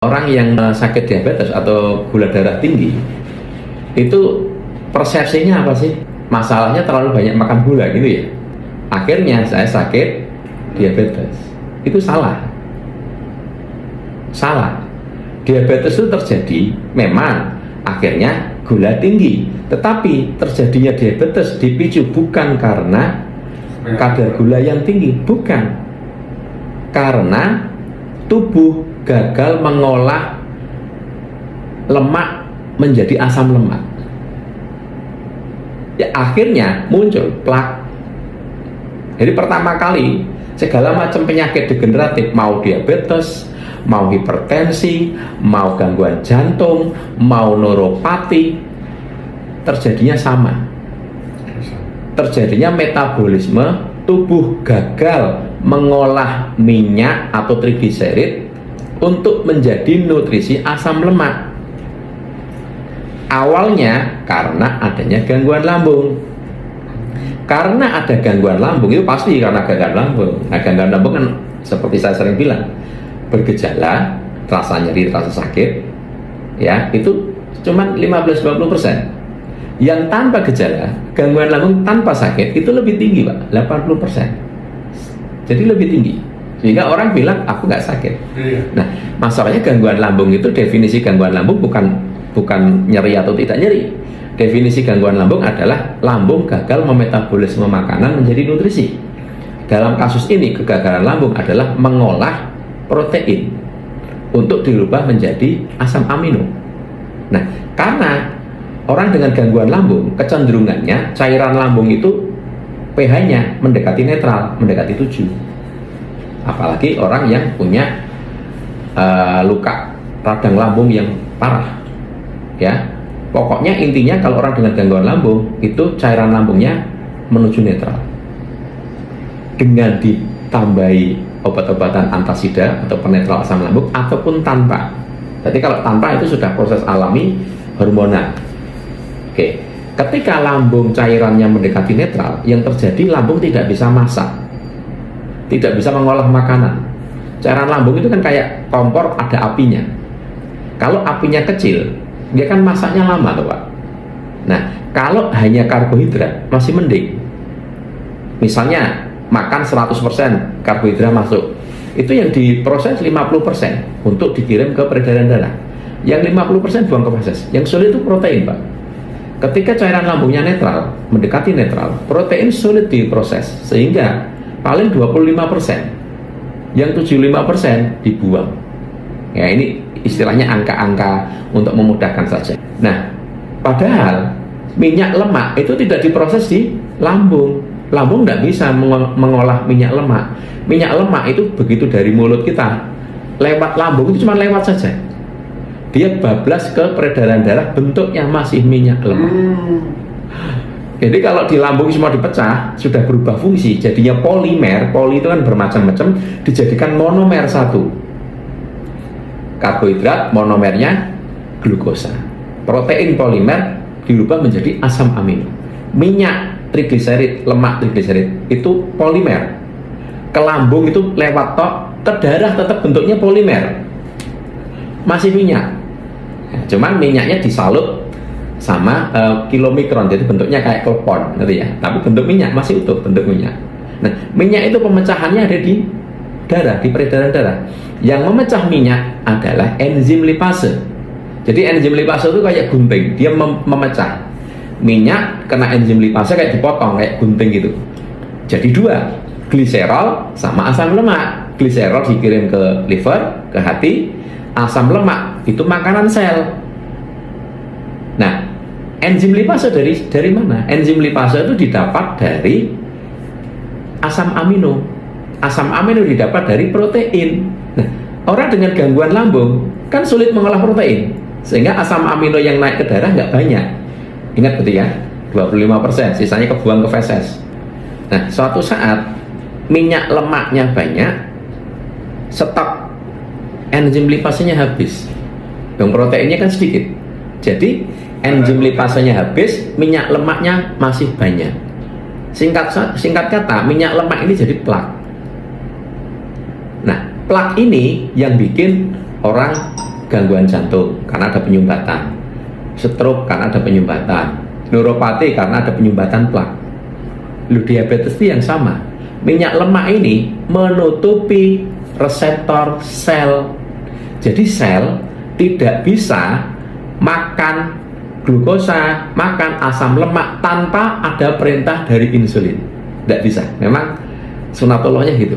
Orang yang sakit diabetes atau gula darah tinggi itu persepsinya apa sih? Masalahnya terlalu banyak makan gula gitu ya. Akhirnya saya sakit diabetes. Itu salah. Salah. Diabetes itu terjadi memang akhirnya gula tinggi, tetapi terjadinya diabetes dipicu bukan karena kadar gula yang tinggi, bukan. Karena tubuh gagal mengolah lemak menjadi asam lemak. Ya akhirnya muncul plak. Jadi pertama kali segala macam penyakit degeneratif, mau diabetes, mau hipertensi, mau gangguan jantung, mau neuropati, terjadinya sama. Terjadinya metabolisme tubuh gagal mengolah minyak atau trigliserid untuk menjadi nutrisi asam lemak. Awalnya karena adanya gangguan lambung. Karena ada gangguan lambung, itu pasti karena gangguan lambung. Nah, gangguan lambung kan seperti saya sering bilang, bergejala, rasa nyeri, rasa sakit, ya itu cuma 15-20%. Yang tanpa gejala, gangguan lambung tanpa sakit itu lebih tinggi, Pak, 80%. Jadi lebih tinggi. Sehingga orang bilang aku nggak sakit. Nah, masalahnya gangguan lambung itu, definisi gangguan lambung bukan nyeri atau tidak nyeri. Definisi gangguan lambung adalah lambung gagal memetabolisme makanan menjadi nutrisi. Dalam kasus ini kegagalan lambung adalah mengolah protein untuk dirubah menjadi asam amino. Nah, karena orang dengan gangguan lambung kecenderungannya cairan lambung itu pH-nya mendekati netral, mendekati 7. Apalagi orang yang punya luka radang lambung yang parah, ya. Pokoknya intinya kalau orang dengan gangguan lambung itu cairan lambungnya menuju netral. Dengan ditambahi obat-obatan antasida atau penetral asam lambung ataupun tanpa. Jadi kalau tanpa itu sudah proses alami hormonal. Oke. Ketika lambung cairannya mendekati netral, yang terjadi lambung tidak bisa masak, tidak bisa mengolah makanan. Cairan lambung itu kan kayak kompor, ada apinya. Kalau apinya kecil, dia kan masaknya lama tuh, Pak. Nah, kalau hanya karbohidrat masih mending. Misalnya makan 100% karbohidrat masuk, itu yang diproses 50% untuk dikirim ke peredaran darah. Yang 50% buang ke feses. Yang sulit itu protein, Pak. Ketika cairan lambungnya netral, mendekati netral, protein sulit diproses, sehingga paling 25%. Yang 75% dibuang. Ya, ini istilahnya angka-angka untuk memudahkan saja. Nah, padahal minyak lemak itu tidak diproses di lambung. Lambung tidak bisa mengolah minyak lemak. Minyak lemak itu begitu dari mulut kita lewat lambung itu cuma lewat saja. Dia bablas ke peredaran darah, bentuknya masih minyak lemak. Jadi kalau di lambung semua dipecah, sudah berubah fungsi, jadinya polimer. Poli itu kan bermacam-macam, dijadikan monomer satu. Karbohidrat, monomernya glukosa. Protein polimer dirubah menjadi asam amino. Minyak trigliserid, lemak trigliserid itu polimer. Ke lambung itu lewat tok, ke darah tetap bentuknya polimer. Masih minyak. Cuman minyaknya disalut sama kilomikron, jadi bentuknya kayak klepon, ngerti ya? Tapi bentuk minyak masih utuh bentuk minyak. Nah, minyak itu pemecahannya ada di darah, di peredaran darah. Yang memecah minyak adalah enzim lipase. Jadi enzim lipase itu kayak gunting, dia memecah minyak, kena enzim lipase kayak dipotong, kayak gunting gitu. Jadi dua, gliserol sama asam lemak. Gliserol dikirim ke liver, ke hati. Asam lemak itu makanan sel. Nah, enzim lipase dari mana? Enzim lipase itu didapat dari asam amino. Asam amino didapat dari protein. Nah, orang dengan gangguan lambung kan sulit mengolah protein, sehingga asam amino yang naik ke darah nggak banyak. Ingat betul ya, 25%, sisanya kebuang ke feses. Nah, suatu saat minyak lemaknya banyak, stok enzim lipasenya habis, dan proteinnya kan sedikit. Jadi enzim lipasenya habis, minyak lemaknya masih banyak. Singkat kata, minyak lemak ini jadi plak. Nah, plak ini yang bikin orang gangguan jantung karena ada penyumbatan, stroke karena ada penyumbatan, neuropati karena ada penyumbatan plak. Diabetes itu yang sama. Minyak lemak ini menutupi reseptor sel. Jadi sel tidak bisa makan glukosa, makan asam lemak tanpa ada perintah dari insulin. Tidak bisa. Memang sunatullahnya gitu.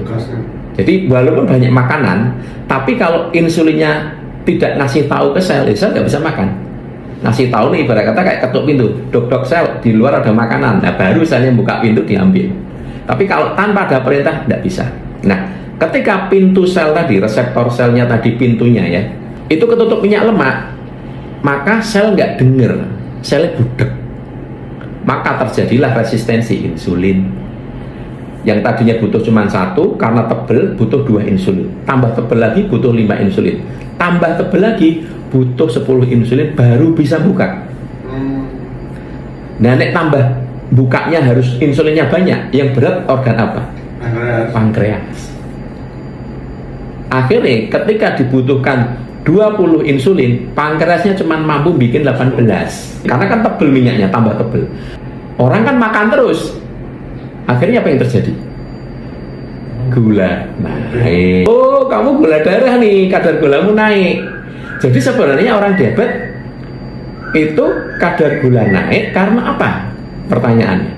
Jadi walaupun banyak makanan, tapi kalau insulinnya tidak ngasih tahu ke sel, sel nggak bisa makan. Ngasih tahu nih, ibarat kata kayak ketuk pintu, dok sel di luar ada makanan, nah baru selnya buka pintu diambil. Tapi kalau tanpa ada perintah tidak bisa. Nah, ketika pintu sel tadi, reseptor selnya tadi, pintunya ya, itu ketutup minyak lemak, maka sel nggak denger, selnya budek, maka terjadilah resistensi insulin. Yang tadinya butuh cuma 1, karena tebel butuh 2 insulin, tambah tebel lagi butuh 5 insulin, tambah tebel lagi butuh 10 insulin baru bisa buka. Nah, nek tambah bukanya harus insulinnya banyak, yang berat organ apa? Pankreas. Akhirnya ketika dibutuhkan 20 insulin, pankreasnya cuma mampu bikin 18. Karena kan tebel minyaknya, tambah tebel. Orang kan makan terus. Akhirnya apa yang terjadi? Gula naik. Oh, kamu gula darah nih, kadar gulamu naik. Jadi sebenarnya orang diabetes itu kadar gula naik karena apa? Pertanyaannya,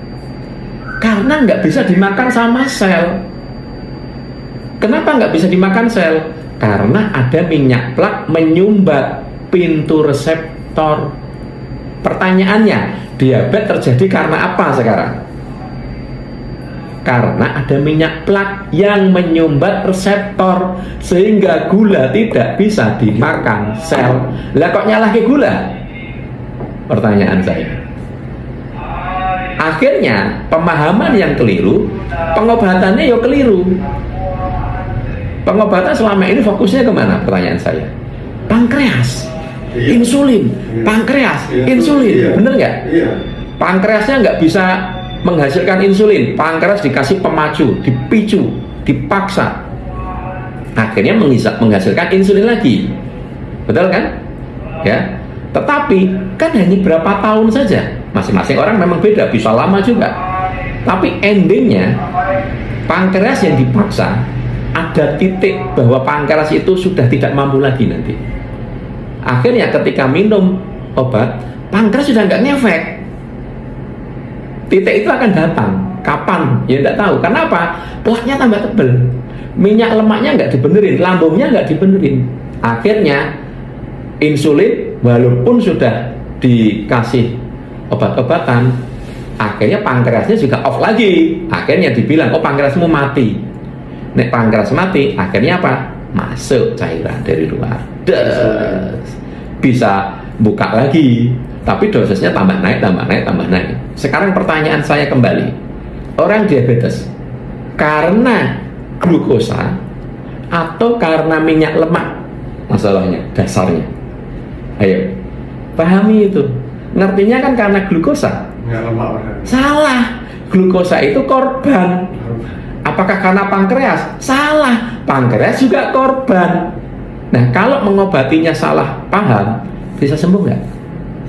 karena nggak bisa dimakan sama sel. Kenapa nggak bisa dimakan sel? Karena ada minyak plak menyumbat pintu reseptor. Pertanyaannya, diabetes terjadi karena apa sekarang? Karena ada minyak plak yang menyumbat reseptor sehingga gula tidak bisa dimakan sel. Lah kok nyalah ke gula? Pertanyaan saya. Akhirnya pemahaman yang keliru, pengobatannya ya keliru. Pengobatan selama ini fokusnya kemana? Pertanyaan saya. Pankreas, insulin, pankreas, insulin, bener nggak? Pankreasnya nggak bisa menghasilkan insulin, pankreas dikasih pemacu, dipicu, dipaksa, akhirnya menghasilkan insulin lagi, betul kan? Ya. Tetapi kan hanya berapa tahun saja, masing-masing orang memang beda, bisa lama juga. Tapi endingnya pankreas yang dipaksa, ada titik bahwa pankreas itu sudah tidak mampu lagi nanti. Akhirnya ketika minum obat, pankreas sudah nggak ngefek. Titik itu akan datang. Kapan? Ya nggak tahu. Kenapa? Plaknya tambah tebel, minyak lemaknya nggak dibenerin, lambungnya nggak dibenerin. Akhirnya insulin walaupun sudah dikasih obat-obatan, akhirnya pankreasnya juga off lagi. Akhirnya dibilang, oh pankreasmu mati. Nek pankreas mati, akhirnya apa? Masuk cairan dari luar. Bisa buka lagi, tapi dosisnya tambah naik, tambah naik, tambah naik. Sekarang pertanyaan saya kembali, orang diabetes karena glukosa atau karena minyak lemak masalahnya, dasarnya? Ayo, pahami itu. Ngertinya kan karena glukosa. Salah, glukosa itu korban. Apakah karena pankreas? Salah, pankreas juga korban. Nah, kalau mengobatinya salah paham, bisa sembuh nggak?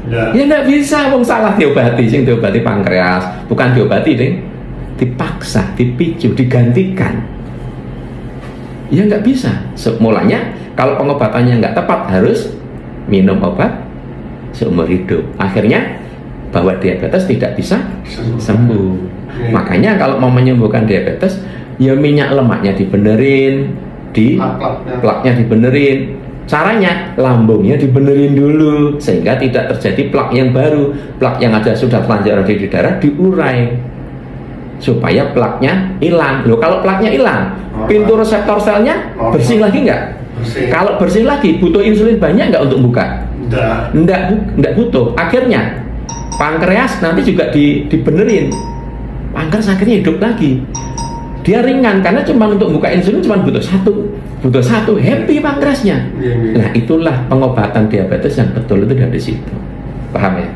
Ya nggak bisa, wong salah diobati, sing diobati pankreas, bukan diobati deh, dipaksa, dipicu, digantikan. Ya nggak bisa. Mulanya kalau pengobatannya nggak tepat harus minum obat seumur hidup. Akhirnya bahwa diabetes tidak bisa sembuh. Makanya kalau mau menyembuhkan diabetes, ya minyak lemaknya dibenerin, plaknya dibenerin. Caranya lambungnya dibenerin dulu sehingga tidak terjadi plak yang baru. Plak yang ada sudah telanjang di darah diurai supaya plaknya hilang. Loh, kalau plaknya hilang, pintu reseptor selnya bersih lagi nggak? Kalau bersih lagi, butuh insulin banyak nggak untuk buka? Nggak butuh. Akhirnya pankreas nanti juga dibenerin. Pankreas akhirnya hidup lagi. Dia ringan karena cuma untuk buka insulin cuma butuh satu, happy pankreasnya. Nah, itulah pengobatan diabetes yang betul itu dari situ. Paham ya?